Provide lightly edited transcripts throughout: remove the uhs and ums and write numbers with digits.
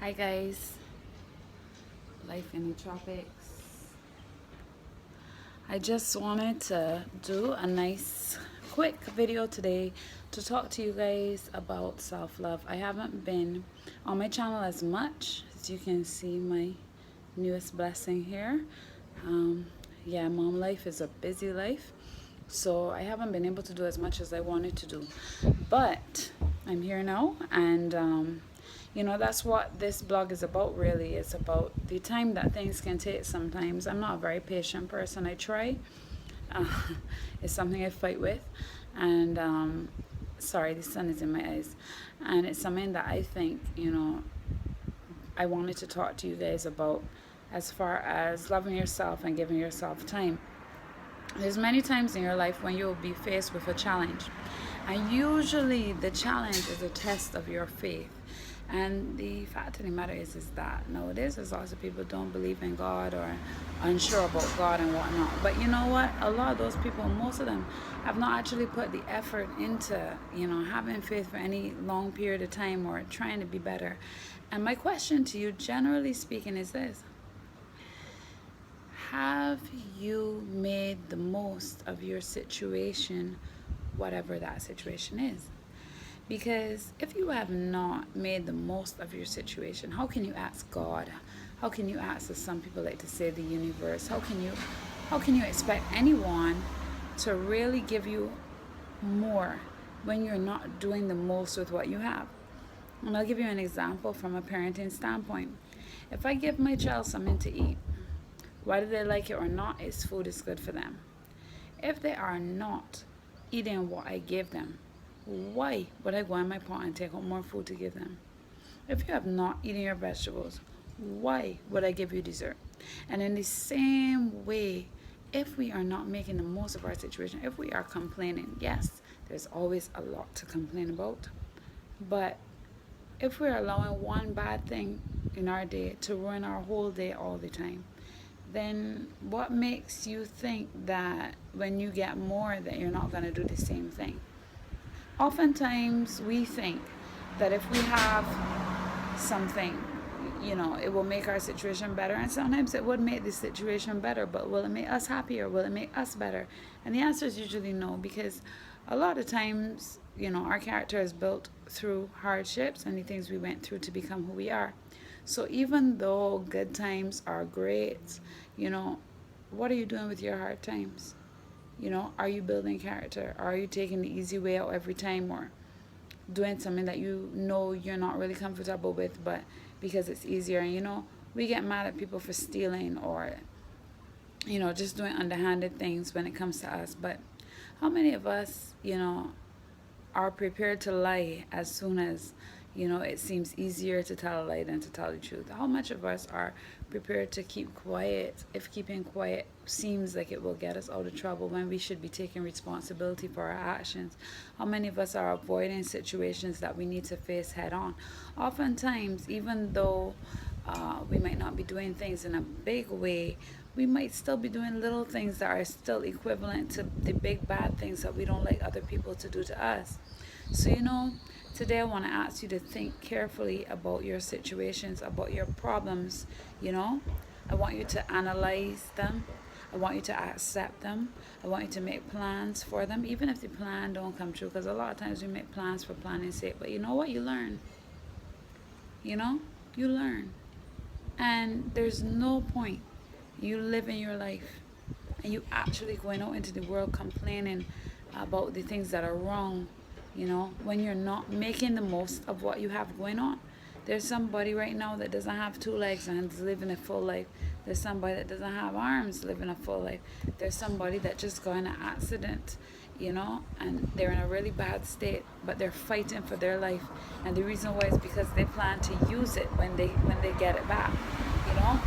Hi guys, Life in the Tropics. I just wanted to do a nice quick video today to talk to you guys about self-love. I haven't been on my channel as much as you can see my newest blessing here. Yeah, mom life is a busy life, so I haven't been able to do as much as I wanted to do, but I'm here now, and that's what this blog is about. Really, it's about the time that things can take. Sometimes I'm not a very patient person. I try. uh, it's something I fight with, and sorry, the sun is in my eyes, and it's something that I think I wanted to talk to you guys about, as far as loving yourself and giving yourself time. There's many times in your life when you'll be faced with a challenge, and usually the challenge is a test of your faith. And the fact of the matter is that nowadays there's lots of people don't believe in God or unsure about God and whatnot. But you know what? A lot of those people, most of them, have not actually put the effort into having faith for any long period of time or trying to be better. And my question to you, generally speaking, is this: have you made the most of your situation, whatever that situation is? Because if you have not made the most of your situation, how can you ask God? How can you ask, as some people like to say, the universe? How can you expect anyone to really give you more when you're not doing the most with what you have? And I'll give you an example from a parenting standpoint. If I give my child something to eat, whether they like it or not, its food is good for them. If they are not eating what I give them, why would I go in my pot and take out more food to give them? If you have not eaten your vegetables, why would I give you dessert? And in the same way, if we are not making the most of our situation, if we are complaining, yes, there's always a lot to complain about. But if we're allowing one bad thing in our day to ruin our whole day all the time, then what makes you think that when you get more that you're not going to do the same thing? Oftentimes we think that if we have something, it will make our situation better, and sometimes it would make the situation better, but will it make us happier? Will it make us better? And the answer is usually no, because a lot of times, our character is built through hardships and the things we went through to become who we are. So even though good times are great, what are you doing with your hard times? Are you building character? Are you taking the easy way out every time, or doing something that you're not really comfortable with, but because it's easier? And we get mad at people for stealing, or just doing underhanded things when it comes to us. But how many of us, are prepared to lie as soon as it seems easier to tell a lie than to tell the truth? How much of us are prepared to keep quiet if keeping quiet seems like it will get us out of trouble, when we should be taking responsibility for our actions? How many of us are avoiding situations that we need to face head on? Oftentimes, even though we might not be doing things in a big way, we might still be doing little things that are still equivalent to the big bad things that we don't like other people to do to us. So, today I want to ask you to think carefully about your situations, about your problems. I want you to analyze them. I want you to accept them. I want you to make plans for them, even if the plan don't come true, because a lot of times we make plans for planning's sake. But you know what? You learn. You learn. And there's no point you living your life and you actually going out into the world complaining about the things that are wrong, when you're not making the most of what you have going on. There's somebody right now that doesn't have two legs and is living a full life. There's somebody that doesn't have arms living a full life. There's somebody that just got in an accident, and they're in a really bad state, but they're fighting for their life. And the reason why is because they plan to use it when they get it back, you know.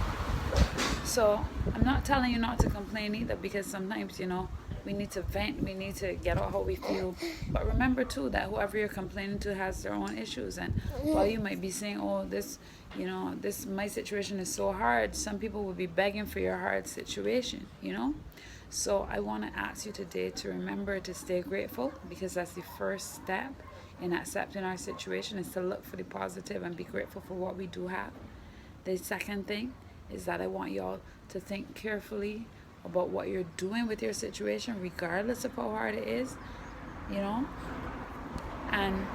So I'm not telling you not to complain either, because sometimes, we need to vent, we need to get out how we feel. But remember too that whoever you're complaining to has their own issues. And while you might be saying, oh, my situation is so hard, some people will be begging for your hard situation. So I want to ask you today to remember to stay grateful, because that's the first step in accepting our situation is to look for the positive and be grateful for what we do have. The second thing is that I want y'all to think carefully about what you're doing with your situation, regardless of how hard it is, you know. And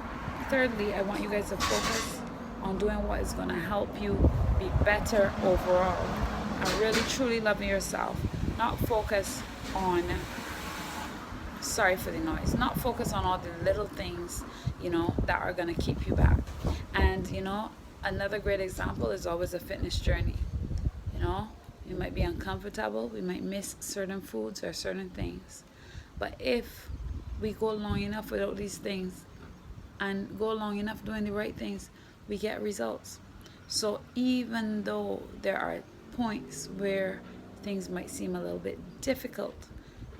thirdly, I want you guys to focus on doing what is going to help you be better overall and really truly loving yourself. Not focus on, sorry for the noise, not focus on all the little things, that are going to keep you back. And, another great example is always a fitness journey. We might be uncomfortable, we might miss certain foods or certain things. But if we go long enough without these things and go long enough doing the right things, we get results. So even though there are points where things might seem a little bit difficult,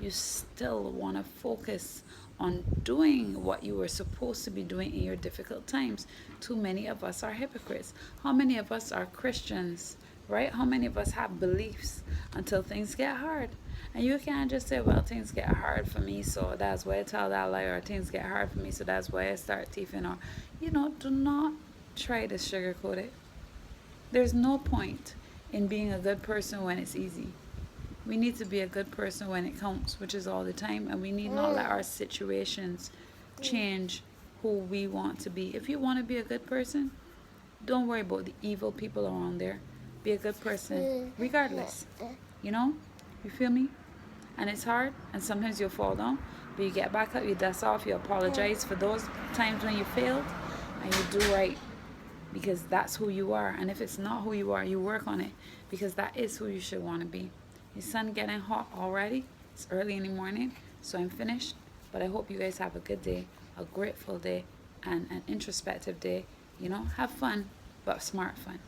you still want to focus on doing what you were supposed to be doing in your difficult times. Too many of us are hypocrites. How many of us are Christians, right? How many of us have beliefs until things get hard? And you can't just say, well, things get hard for me, so that's why I tell that lie, or things get hard for me, so that's why I start thieving, or, do not try to sugarcoat it. There's no point in being a good person when it's easy. We need to be a good person when it counts, which is all the time, and we need not let our situations change who we want to be. If you want to be a good person, don't worry about the evil people around there. Be a good person regardless. You feel me? And it's hard, and sometimes you'll fall down, but you get back up, you dust off, you apologize for those times when you failed, and you do right, because that's who you are. And if it's not who you are, you work on it, because that is who you should want to be. The sun getting hot already. It's early in the morning, so I'm finished. But I hope you guys have a good day, a grateful day, and an introspective day. Have fun, but smart fun.